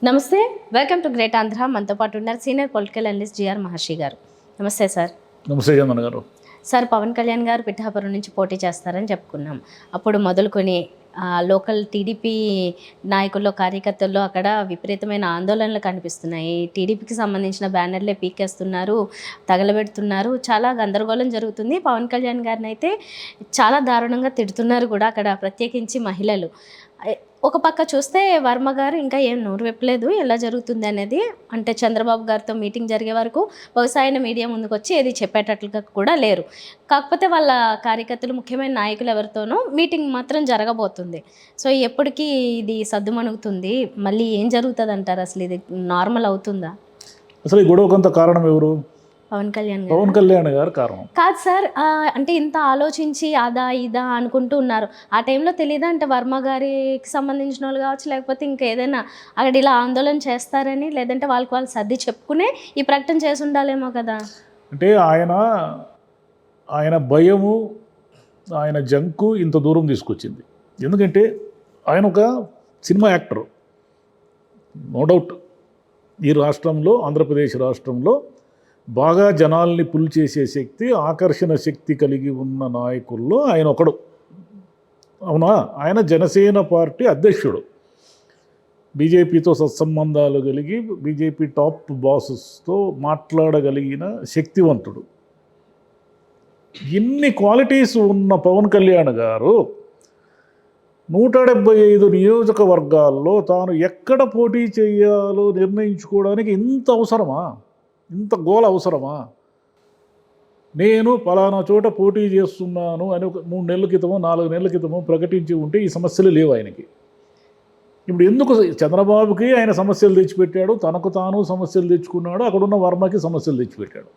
నమస్తే, welcome to great Andhra. మనతో పాటు ఉన్నారు సీనియర్ పొలిటికల్ అనలిస్ట్ జిఆర్ మహర్షి గారు. నమస్తే సార్. నమస్తే చందన్ గారు. సార్, పవన్ కళ్యాణ్ గారు పిఠాపురం నుంచి పోటీ చేస్తారని చెప్పుకున్నాం. అప్పుడు మొదలుకొని లోకల్ టీడీపీ నాయకుల్లో, కార్యకర్తల్లో అక్కడ విపరీతమైన ఆందోళనలు కనిపిస్తున్నాయి. టీడీపీకి సంబంధించిన బ్యానర్లే పీకేస్తున్నారు, తగలబెడుతున్నారు, చాలా గందరగోళం జరుగుతుంది. పవన్ కళ్యాణ్ గారిని అయితే చాలా దారుణంగా తిడుతున్నారు కూడా అక్కడ, ప్రత్యేకించి మహిళలు. ఒక పక్క చూస్తే వర్మ గారు ఇంకా ఏం నోరు విప్పలేదు ఎలా జరుగుతుంది అనేది. అంటే చంద్రబాబు గారితో మీటింగ్ జరిగే వరకు బహుశా ఆయన మీడియా ముందుకు వచ్చి ఏది చెప్పేటట్లుగా కూడా లేరు. కాకపోతే వాళ్ళ కార్యకర్తలు, ముఖ్యమైన నాయకులు ఎవరితోనో మీటింగ్ మాత్రం జరగబోతుంది. సో ఎప్పటికీ ఇది సద్దుమణుగుతుంది. మళ్ళీ ఏం జరుగుతుంది అంటారు? అసలు ఇది నార్మల్ అవుతుందా? అసలు ఈ గొడవకంత కారణం ఎవరు? పవన్ కళ్యాణ్ గారు కారణం కాదు సార్. అంటే ఇంత ఆలోచించి అదా ఇదా అనుకుంటూ ఉన్నారు. ఆ టైంలో తెలియదా అంటే వర్మ గారికి సంబంధించిన వాళ్ళు కావచ్చు, లేకపోతే ఇంకా ఏదైనా అక్కడ ఇలా ఆందోళన చేస్తారని, లేదంటే వాళ్ళు సర్ది చెప్పుకునే ఈ ప్రకటన చేసి ఉండాలేమో కదా. అంటే ఆయన భయము, ఆయన జంకు ఇంత దూరం తీసుకొచ్చింది. ఎందుకంటే ఆయన ఒక సినిమా యాక్టర్, నో డౌట్. ఈ రాష్ట్రంలో, ఆంధ్రప్రదేశ్ రాష్ట్రంలో బాగా జనాల్ని పుల్ చేసే శక్తి, ఆకర్షణ శక్తి కలిగి ఉన్న నాయకుల్లో ఆయన ఒకడు. అవునా? ఆయన జనసేన పార్టీ అధ్యక్షుడు, బీజేపీతో సత్సంబంధాలు కలిగి బీజేపీ టాప్ బాసెస్తో మాట్లాడగలిగిన శక్తివంతుడు. ఇన్ని క్వాలిటీస్ ఉన్న పవన్ కళ్యాణ్ గారు 175 నియోజకవర్గాల్లో తాను ఎక్కడ పోటీ చేయాలో నిర్ణయించుకోవడానికి ఇంత అవసరమా? ఇంత గోల అవసరమా? నేను పలానా చోట పోటీ చేస్తున్నాను అని ఒక 3 నెలల క్రితమో 4 నెలల క్రితమో ప్రకటించి ఉంటే ఈ సమస్యలు లేవు ఆయనకి. ఇప్పుడు ఎందుకు చంద్రబాబుకి ఆయన సమస్యలు తెచ్చిపెట్టాడు, తనకు తాను సమస్యలు తెచ్చుకున్నాడు, అక్కడున్న వర్మకి సమస్యలు తెచ్చిపెట్టాడు.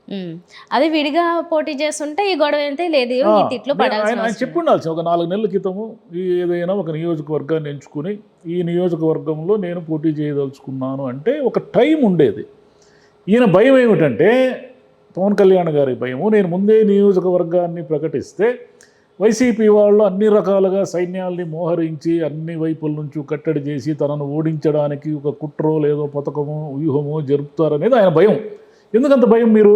అదే విడిగా పోటీ చేస్తుంటే ఈ గొడవ అయితే లేదు. ఆయన చెప్పుండాల్సి ఒక 4 నెలల క్రితము ఏదైనా ఒక నియోజకవర్గాన్ని ఎంచుకుని ఈ నియోజకవర్గంలో నేను పోటీ చేయదలుచుకున్నాను అంటే ఒక టైం ఉండేది. ఈయన భయం ఏమిటంటే, పవన్ కళ్యాణ్ గారి భయము, నేను ముందే నియోజకవర్గాన్ని ప్రకటిస్తే వైసీపీ వాళ్ళు అన్ని రకాలుగా సైన్యాల్ని మోహరించి అన్ని వైపుల నుంచి కట్టడి చేసి తనను ఓడించడానికి ఒక కుట్రో లేదో పథకమో వ్యూహమో జరుపుతారనేది ఆయన భయం. ఎందుకంత భయం? మీరు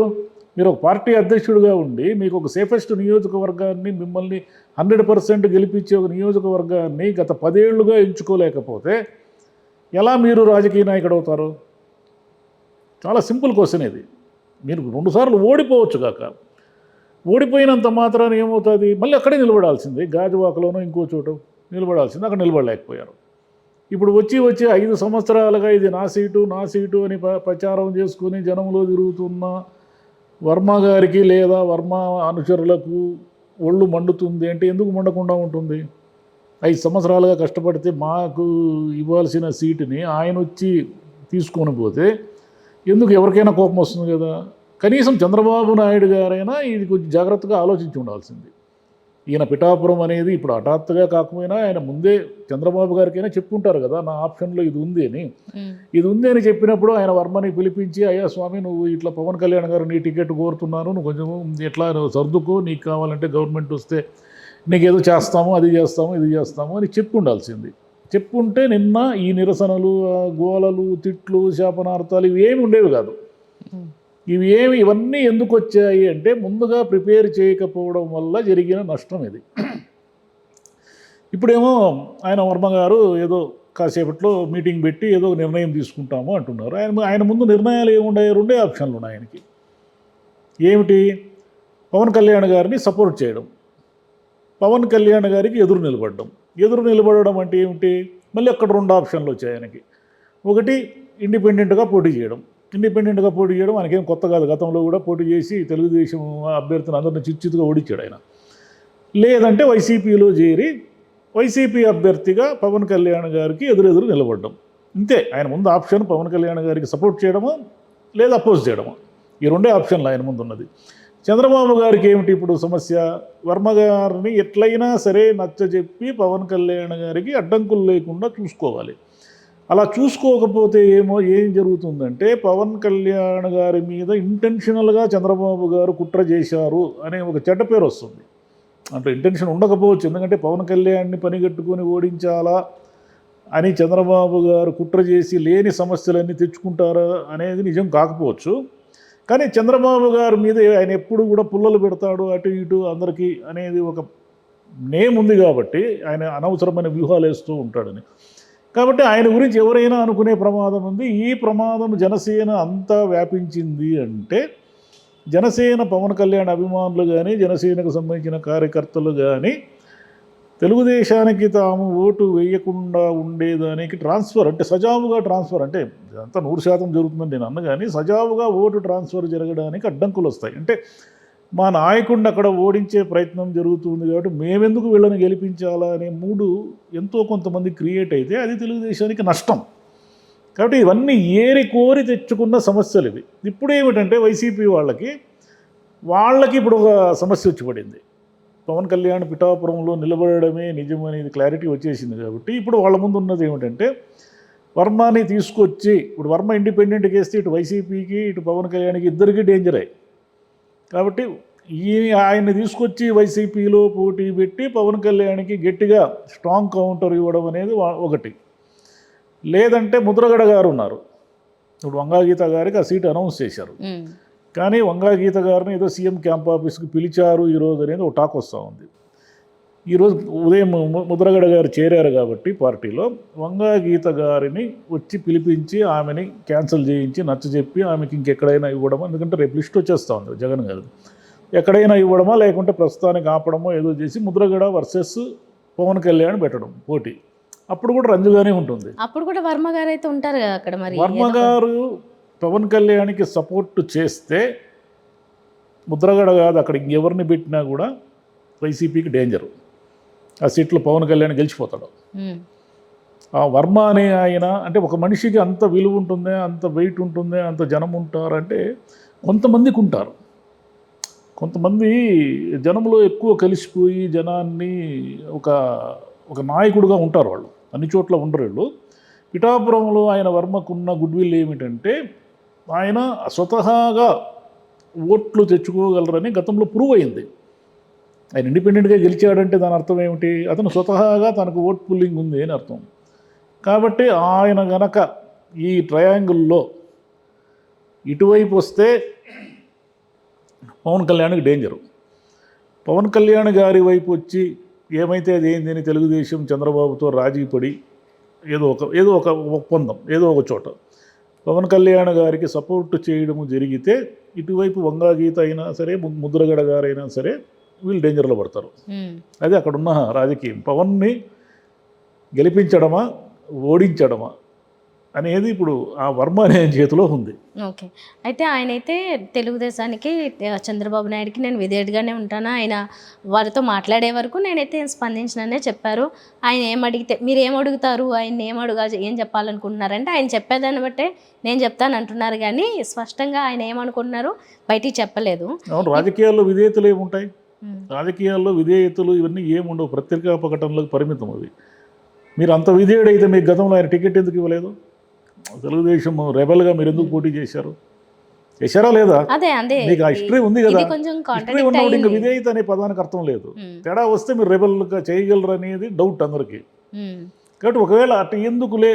ఒక పార్టీ అధ్యక్షుడిగా ఉండి మీకు ఒక సేఫెస్ట్ నియోజకవర్గాన్ని, మిమ్మల్ని 100% గెలిపించే ఒక నియోజకవర్గాన్ని గత 10 ఏళ్లుగా ఎంచుకోలేకపోతే ఎలా మీరు రాజకీయ నాయకుడు అవుతారు? చాలా సింపుల్ క్వశ్చన్ ఇది. మీరు 2 సార్లు ఓడిపోవచ్చు కాక, ఓడిపోయినంత మాత్రాన ఏమవుతుంది? మళ్ళీ అక్కడే నిలబడాల్సిందే, గాజువాకలోనో ఇంకో చోట నిలబడాల్సిందే. అక్కడ నిలబడలేకపోయారు. ఇప్పుడు వచ్చి 5 సంవత్సరాలుగా ఇది నా సీటు అని ప్రచారం చేసుకుని జనంలో తిరుగుతున్న వర్మ గారికి లేదా వర్మ అనుచరులకు ఒళ్ళు మండుతుంది అంటే ఎందుకు మండకుండా ఉంటుంది? 5 సంవత్సరాలుగా కష్టపడితే మాకు ఇవ్వాల్సిన సీటుని ఆయన వచ్చి తీసుకొని పోతే ఎందుకు ఎవరికైనా కోపం వస్తుంది కదా. కనీసం చంద్రబాబు నాయుడు గారైనా ఇది కొంచెం జాగ్రత్తగా ఆలోచించి ఉండాల్సింది. ఈయన పిఠాపురం అనేది ఇప్పుడు హఠాత్తుగా కాకపోయినా ఆయన ముందే చంద్రబాబు గారికైనా చెప్పుంటారు కదా, నా ఆప్షన్లో ఇది ఉంది అని చెప్పినప్పుడు ఆయన వర్మని పిలిపించి, అయ్యా స్వామి, నువ్వు ఇట్లా పవన్ కళ్యాణ్ గారు నీ టికెట్ కోరుతున్నాను, నువ్వు కొంచెం ఎట్లా సర్దుకో, నీకు కావాలంటే గవర్నమెంట్ వస్తే నీకేదో చేస్తాము, అది చేస్తాము, ఇది చేస్తాము అని చెప్పుండాల్సింది. చెప్పుంటే నిన్న ఈ నిరసనలు, గోలలు, తిట్లు, శాపనార్థాలు ఇవేమి ఉండేవి కాదు. ఇవన్నీ ఎందుకు వచ్చాయి అంటే ముందుగా ప్రిపేర్ చేయకపోవడం వల్ల జరిగిన నష్టం ఇది. ఇప్పుడేమో ఆయన వర్మ గారు ఏదో కాసేపట్లో మీటింగ్ పెట్టి ఏదో నిర్ణయం తీసుకుంటాము అంటున్నారు. ఆయన ముందు నిర్ణయాలు ఏముండాయి? 2 ఆప్షన్లు ఉన్నాయి ఆయనకి. ఏమిటి? పవన్ కళ్యాణ్ గారిని సపోర్ట్ చేయడం, పవన్ కళ్యాణ్ గారికి ఎదురు నిలబడడం అంటే ఏమిటి? మళ్ళీ అక్కడ 2 ఆప్షన్లు వచ్చాయి ఆయనకి. ఒకటి ఇండిపెండెంట్గా పోటీ చేయడం ఆయనకేం కొత్త కాదు. గతంలో కూడా పోటీ చేసి తెలుగుదేశం అభ్యర్థిని అందరిని చిచ్చుగా ఓడించాడు ఆయన. లేదంటే వైసీపీలో చేరి వైసీపీ అభ్యర్థిగా పవన్ కళ్యాణ్ గారికి ఎదురెదురు నిలబడడం. ఇంతే ఆయన ముందు ఆప్షన్. పవన్ కళ్యాణ్ గారికి సపోర్ట్ చేయడమో లేదా అపోజ్ చేయడమో, ఈ 2 ఆప్షన్లు ఆయన ముందు ఉన్నది. చంద్రబాబు గారికి ఏమిటి ఇప్పుడు సమస్య? వర్మ గారిని ఎట్లయినా సరే నచ్చజెప్పి పవన్ కళ్యాణ్ గారికి అడ్డంకులు లేకుండా చూసుకోవాలి. అలా చూసుకోకపోతే ఏం జరుగుతుందంటే, పవన్ కళ్యాణ్ గారి మీద ఇంటెన్షనల్గా చంద్రబాబు గారు కుట్ర చేశారు అనే ఒక చెడ్డ పేరు వస్తుంది. అంటే ఇంటెన్షన్ ఉండకపోవచ్చు, ఎందుకంటే పవన్ కళ్యాణ్ని పనిగట్టుకొని ఓడించాలా అని చంద్రబాబు గారు కుట్ర చేసి లేని సమస్యలన్నీ తెచ్చుకుంటారా అనేది నిజం కాకపోవచ్చు. కానీ చంద్రబాబు గారి మీద ఆయన ఎప్పుడు కూడా పుల్లలు పెడతాడు అటు ఇటు అందరికీ అనేది ఒక నేమ్ ఉంది కాబట్టి ఆయన అనవసరమైన వ్యూహాలు వేస్తూ ఉంటాడని. కాబట్టి ఆయన గురించి ఎవరైనా అనుకునే ప్రమాదం ఉంది. ఈ ప్రమాదం జనసేన అంతా వ్యాపించింది అంటే జనసేన పవన్ కళ్యాణ్ అభిమానులు కానీ జనసేనకు సంబంధించిన కార్యకర్తలు కానీ తెలుగుదేశానికి తాము ఓటు వేయకుండా ఉండేదానికి ట్రాన్స్ఫర్ అంటే సజావుగా ట్రాన్స్ఫర్ అంటే అంతా 100% జరుగుతుందని నేను అన్న కానీ సజావుగా ఓటు ట్రాన్స్ఫర్ జరగడానికి అడ్డంకులు వస్తాయి. అంటే మా నాయకుడిని అక్కడ ఓడించే ప్రయత్నం జరుగుతుంది కాబట్టి మేమెందుకు వీళ్ళని గెలిపించాలా అనే మూడు ఎంతో కొంతమంది క్రియేట్ అయితే అది తెలుగుదేశానికి నష్టం. కాబట్టి ఇవన్నీ ఏరి కోరి తెచ్చుకున్న సమస్యలు ఇవి. ఇప్పుడు ఏమిటంటే వైసీపీ వాళ్ళకి ఇప్పుడు ఒక సమస్య వచ్చి పడింది. పవన్ కళ్యాణ్ పిఠాపురంలో నిలబడమే నిజమనేది క్లారిటీ వచ్చేసింది కాబట్టి ఇప్పుడు వాళ్ళ ముందు ఉన్నది ఏమిటంటే వర్మని తీసుకొచ్చి ఇప్పుడు వర్మ ఇండిపెండెంట్కి వేస్తే ఇటు వైసీపీకి ఇటు పవన్ కళ్యాణ్కి ఇద్దరికీ డేంజర్ అయ్యి కాబట్టి ఆయన్ని తీసుకొచ్చి వైసీపీలో పోటీ పెట్టి పవన్ కళ్యాణ్కి గట్టిగా స్ట్రాంగ్ కౌంటర్ ఇవ్వడం అనేది ఒకటి. లేదంటే ముద్రగడ గారు ఉన్నారు, ఇప్పుడు వంగాగీత గారికి ఆ సీట్ అనౌన్స్ చేశారు. కానీ వంగాగీత గారిని ఏదో సీఎం క్యాంప్ ఆఫీస్కి పిలిచారు ఈరోజు అనేది ఒక టాక్ వస్తూ ఉంది. ఈరోజు ఉదయం ముద్రగడ గారు చేరారు కాబట్టి పార్టీలో వంగాగీత గారిని వచ్చి పిలిపించి ఆమెని క్యాన్సిల్ చేయించి నచ్చజెప్పి ఆమెకి ఇంకెక్కడైనా ఇవ్వడమో, ఎందుకంటే రేపు లిస్ట్ వచ్చేస్తూ ఉంది జగన్ గారు, ఎక్కడైనా ఇవ్వడమా లేకుంటే ప్రస్తుతానికి ఆపడమో ఏదో చేసి ముద్రగడ వర్సెస్ పవన్ కళ్యాణ్ పెట్టడం పోటీ. అప్పుడు కూడా రంజుగానే ఉంటుంది. అప్పుడు కూడా వర్మ గారు అయితే ఉంటారు కదా అక్కడ. మరి వర్మ గారు పవన్ కళ్యాణ్కి సపోర్ట్ చేస్తే ముద్రగడ కాదు అక్కడ ఇంకెవరిని పెట్టినా కూడా వైసీపీకి డేంజరు. ఆ సీట్లో పవన్ కళ్యాణ్ గెలిచిపోతాడు. ఆ వర్మ అనే ఆయన అంటే ఒక మనిషికి అంత విలువ ఉంటుందే, అంత వెయిట్ ఉంటుందే, అంత జనం ఉంటారంటే కొంతమందికి ఉంటారు. కొంతమంది జనంలో ఎక్కువ కలిసిపోయి జనాన్ని ఒక నాయకుడుగా ఉంటారు. వాళ్ళు అన్ని చోట్ల ఉండరు. వీళ్ళు పిఠాపురంలో ఆయన వర్మకున్న గుడ్ విల్ ఏమిటంటే ఆయన స్వతహాగా ఓట్లు తెచ్చుకోగలరని గతంలో ప్రూవ్ అయింది. ఆయన ఇండిపెండెంట్గా గెలిచాడంటే దాని అర్థం ఏమిటి? అతను స్వతహాగా తనకు ఓట్ పుల్లింగ్ ఉంది అని అర్థం. కాబట్టి ఆయన గనక ఈ ట్రయాంగిల్లో ఇటువైపు వస్తే పవన్ కళ్యాణ్కి డేంజరు. పవన్ కళ్యాణ్ గారి వైపు వచ్చి ఏమైతే అది ఏంది అని తెలుగుదేశం చంద్రబాబుతో రాజీ పడి ఏదో ఒక ఒప్పందం ఏదో ఒక చోట పవన్ కళ్యాణ్ గారికి సపోర్ట్ చేయడము జరిగితే ఇటువైపు వంగాగీత అయినా సరే ముద్రగడ గారైనా సరే వీళ్ళు డేంజర్లో పడతారు. అది అక్కడున్న రాజకీయం. పవన్ని గెలిపించడమా ఓడించడమా అనేది ఇప్పుడు ఆ వర్మ అనే చేతిలో ఉంది. ఓకే. అయితే ఆయనైతే తెలుగుదేశానికి చంద్రబాబు నాయుడుకి నేను విధేయుడిగానే ఉంటాను, ఆయన వారితో మాట్లాడే వరకు నేనైతే స్పందించిననే చెప్పారు. ఆయన ఏమడిగితే మీరు ఏమడుగుతారు, ఆయన ఏం చెప్పాలనుకుంటున్నారంటే ఆయన చెప్పేదాన్ని బట్టే నేను చెప్తాను అంటున్నారు కానీ స్పష్టంగా ఆయన ఏమనుకుంటున్నారు బయటికి చెప్పలేదు. అవును, రాజకీయాల్లో విధేయతలు ఏముంటాయి? రాజకీయాల్లో విధేయతలు ఇవన్నీ ఏముండవు, పత్రికా ప్రకటనలకు పరిమితం. అవి మీరు అంత విధేయుడైతే మీకు గతంలో ఆయన టికెట్ ఎందుకు ఇవ్వలేదు? తెలుగుదేశం రెబల్గా మీరు ఎందుకు పోటీ చేశారా లేదా? మీకు ఆ హిస్టరీ ఉంది కదా. హిస్టరీ ఉన్నప్పుడు ఇంకా విధేయత అనే పదానికి అర్థం లేదు. తేడా వస్తే మీరు రెబల్గా చేయగలరు అనేది డౌట్ అందరికీ. కాబట్టి ఒకవేళ అటు ఎందుకులే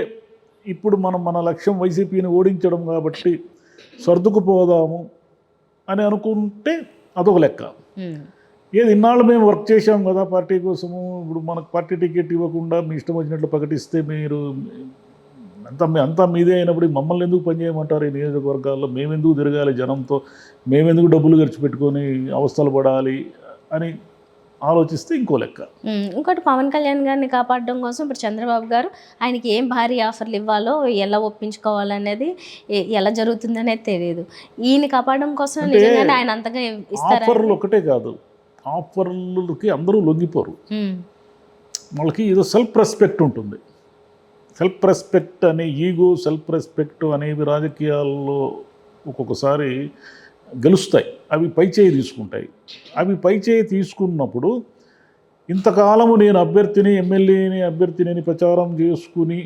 ఇప్పుడు మన లక్ష్యం వైసీపీని ఓడించడం కాబట్టి సర్దుకుపోదాము అని అనుకుంటే అదొక లెక్క. ఏది ఇన్నాళ్ళు మేము వర్క్ చేశాం కదా పార్టీ కోసము, ఇప్పుడు మనకు పార్టీ టికెట్ ఇవ్వకుండా మీ ఇష్టం వచ్చినట్లు ప్రకటిస్తే మీరు అంతా మీదే అయినప్పుడు మమ్మల్ని ఎందుకు పనిచేయమంటారు ఈ నియోజకవర్గాల్లో? మేమెందుకు తిరగాలి జనంతో, మేమెందుకు డబ్బులు ఖర్చు పెట్టుకొని అవస్థలు పడాలి అని ఆలోచిస్తే ఇంకో లెక్క. ఇంకోటి పవన్ కళ్యాణ్ గారిని కాపాడడం కోసం ఇప్పుడు చంద్రబాబు గారు ఆయనకి ఏం భారీ ఆఫర్లు ఇవ్వాలో, ఎలా ఒప్పించుకోవాలనేది ఎలా జరుగుతుంది అనేది తెలియదు. ఈయన కాపాడడం కోసం నిజంగానే ఆయన అంతగా ఇస్తారు. ఆఫర్లు ఒకటే కాదు, ఆఫర్లకి అందరూ లొంగిపోరు. వాళ్ళకి ఏదో సెల్ఫ్ రెస్పెక్ట్ ఉంటుంది. సెల్ఫ్ రెస్పెక్ట్ అనే ఈగో, సెల్ఫ్ రెస్పెక్ట్ అనేవి రాజకీయాల్లో ఒక్కొక్కసారి గెలుస్తాయి, అవి పైచేయి తీసుకుంటాయి. అవి పైచేయి తీసుకున్నప్పుడు ఇంతకాలము నేను ఎమ్మెల్యేని అభ్యర్థిని ప్రచారం చేసుకుని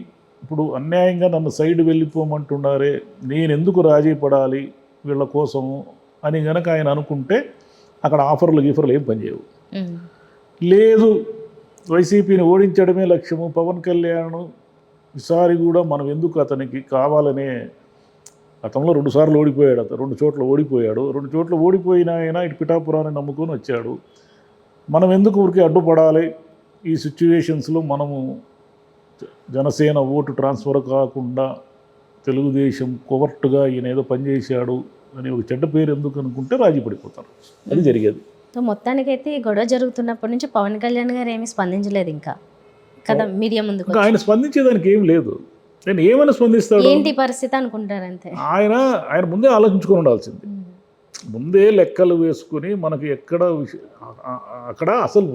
ఇప్పుడు అన్యాయంగా నన్ను సైడ్ వెళ్ళిపోమంటున్నారే, నేను ఎందుకు రాజీ పడాలి వీళ్ళ కోసము అని గనక ఆయన అనుకుంటే అక్కడ ఆఫర్లు ఏం పనిచేయవు. లేదు వైసీపీని ఓడించడమే లక్ష్యము, పవన్ కళ్యాణ్ ఈసారి కూడా మనం ఎందుకు అతనికి కావాలనే, గతంలో 2 సార్లు ఓడిపోయాడు, అతను 2 చోట్ల ఓడిపోయాడు, 2 చోట్ల ఓడిపోయిన ఆయన ఇటు పిఠాపురాన్ని నమ్ముకొని వచ్చాడు. మనం ఎందుకు ఊరికి అడ్డుపడాలి? ఈ సిచ్యువేషన్స్లో మనము జనసేన ఓటు ట్రాన్స్ఫర్ కాకుండా తెలుగుదేశం కోవర్ట్గా ఈయన ఏదో పనిచేశాడు అని ఒక చెడ్డ పేరు ఎందుకు అనుకుంటే రాజీ పడిపోతారు. అది జరిగేది. సో మొత్తానికైతే ఈ గొడవ జరుగుతున్నప్పటి నుంచి పవన్ కళ్యాణ్ గారు ఏమీ స్పందించలేదు ఇంకా కదా మీడియా ముందుకు ఇంకా ఆయన స్పందించేదానికి ఏం లేదు. నేను ఏమైనా స్పందిస్తాడు? ఏంటి పరిస్థితి అనుకుంటారు అంతే. ఆయన ముందే ఆలోచించుకొని ఉండాల్సింది. ముందే లెక్కలు వేసుకుని మనకి అక్కడ అసలు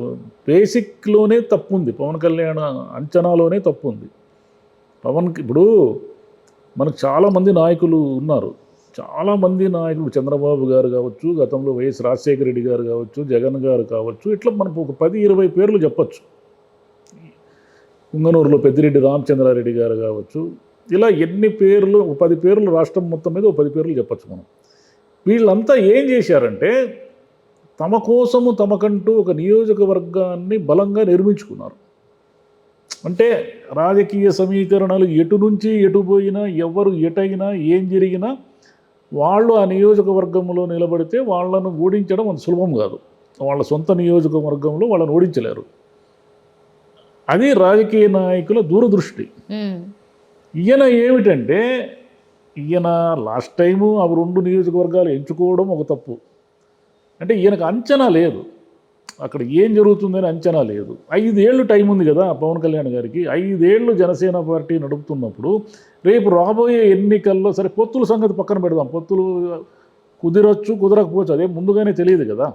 బేసిక్లోనే తప్పు ఉంది. పవన్ కళ్యాణ్ అంచనాలోనే తప్పు ఉంది. ఇప్పుడు మనకు చాలామంది నాయకులు ఉన్నారు. చాలామంది నాయకులు, చంద్రబాబు గారు కావచ్చు, గతంలో వైఎస్ రాజశేఖర రెడ్డి గారు కావచ్చు, జగన్ గారు కావచ్చు, ఇట్లా మనకు ఒక 10-20 పేర్లు చెప్పచ్చు. ఉంగనూరులో పెద్దిరెడ్డి రామచంద్రారెడ్డి గారు కావచ్చు, ఇలా ఎన్ని పేర్లు, 10 పేర్లు రాష్ట్రం మొత్తం మీద 10 పేర్లు చెప్పచ్చు మనం. వీళ్ళంతా ఏం చేశారంటే తమ కోసము తమకంటూ ఒక నియోజకవర్గాన్ని బలంగా నిర్మించుకున్నారు. అంటే రాజకీయ సమీకరణలు ఎటు నుంచి ఎటు పోయినా, ఎవరు ఎటైనా, ఏం జరిగినా వాళ్ళు ఆ నియోజకవర్గంలో నిలబడితే వాళ్ళను ఓడించడం అంత సులభం కాదు. వాళ్ళ సొంత నియోజకవర్గంలో వాళ్ళని ఓడించలేరు. అది రాజకీయ నాయకుల దూరదృష్టి. ఈయన ఏమిటంటే, ఈయన లాస్ట్ టైము ఆ 2 నియోజకవర్గాలు ఎంచుకోవడం ఒక తప్పు. అంటే ఈయనకు అంచనా లేదు, అక్కడ ఏం జరుగుతుందని అంచనా లేదు. 5 ఏళ్ళు టైం ఉంది కదా పవన్ కళ్యాణ్ గారికి. 5 ఏళ్ళు జనసేన పార్టీ నడుపుతున్నప్పుడు రేపు రాబోయే ఎన్నికల్లో, సరే పొత్తుల సంగతి పక్కన పెడదాం, పొత్తులు కుదిరొచ్చు కుదరకపోవచ్చు, అదే ముందుగానే తెలియదు కదా.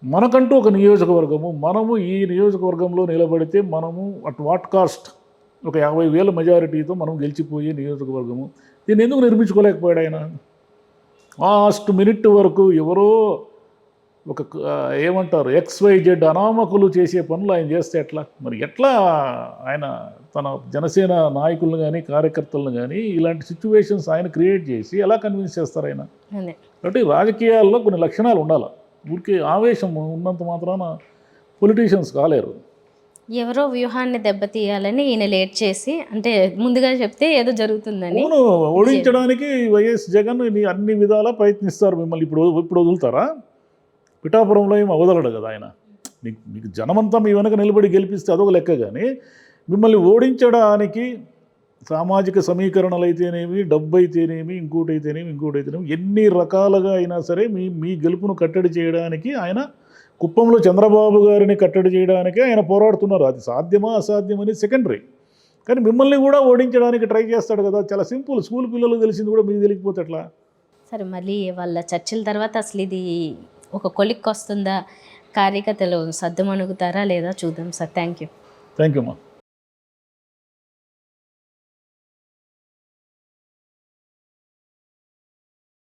మనకంటూ ఒక నియోజకవర్గము, మనము ఈ నియోజకవర్గంలో నిలబడితే మనము అట్ వాట్ కాస్ట్ ఒక 50,000 మెజారిటీతో మనం గెలిచిపోయే నియోజకవర్గము. దీన్ని ఎందుకు నిర్మించుకోలేకపోయాడు ఆయన? లాస్ట్ మినిట్ వరకు ఎవరో ఒక ఏమంటారు XYZ అనామకులు చేసే పనులు ఆయన చేస్తే ఎట్లా? మరి ఎట్లా ఆయన తన జనసేన నాయకులను కానీ కార్యకర్తలను కానీ ఇలాంటి సిచ్యువేషన్స్ ఆయన క్రియేట్ చేసి ఎలా కన్విన్స్ చేస్తారు ఆయన? కాబట్టి రాజకీయాల్లో కొన్ని లక్షణాలు ఉండాలి. ఊరికే ఆవేశం ఉన్నంత మాత్రాన పొలిటీషియన్స్ కాలేరు. ఎవరో వ్యూహాన్ని దెబ్బతీయాలని ఈయన లేట్ చేసి, అంటే ముందుగా చెప్తే ఏదో జరుగుతుందని ఓడించడానికి వైఎస్ జగన్ అన్ని విధాలా ప్రయత్నిస్తారు. మిమ్మల్ని ఇప్పుడు వదులుతారా? పిఠాపురంలో ఏమి వదలడు కదా ఆయన. మీకు జనమంతా మీ వెనక నిలబడి గెలిపిస్తే అదొక లెక్క, కానీ మిమ్మల్ని ఓడించడానికి సామాజిక సమీకరణలు అయితేనేమి, డబ్బు అయితేనేమి, ఇంకోటి అయితేనేమి, ఎన్ని రకాలుగా అయినా సరే మీ గెలుపును కట్టడి చేయడానికి ఆయన, కుప్పంలో చంద్రబాబు గారిని కట్టడి చేయడానికే ఆయన పోరాడుతున్నారు. అది సాధ్యమా అసాధ్యమని సెకండరీ, కానీ మిమ్మల్ని కూడా ఓడించడానికి ట్రై చేస్తాడు కదా. చాలా సింపుల్. స్కూల్ పిల్లలకు తెలిసింది కూడా మీకు తెలియకపోతే ఎట్లా? సరే, మళ్ళీ వాళ్ళ చర్చల తర్వాత అసలు ఇది ఒక కొలిక్కి వస్తుందా, కార్యకర్తలు సద్దుమణుగుతారా లేదా చూద్దాం సార్. థ్యాంక్ యూ అమ్మా.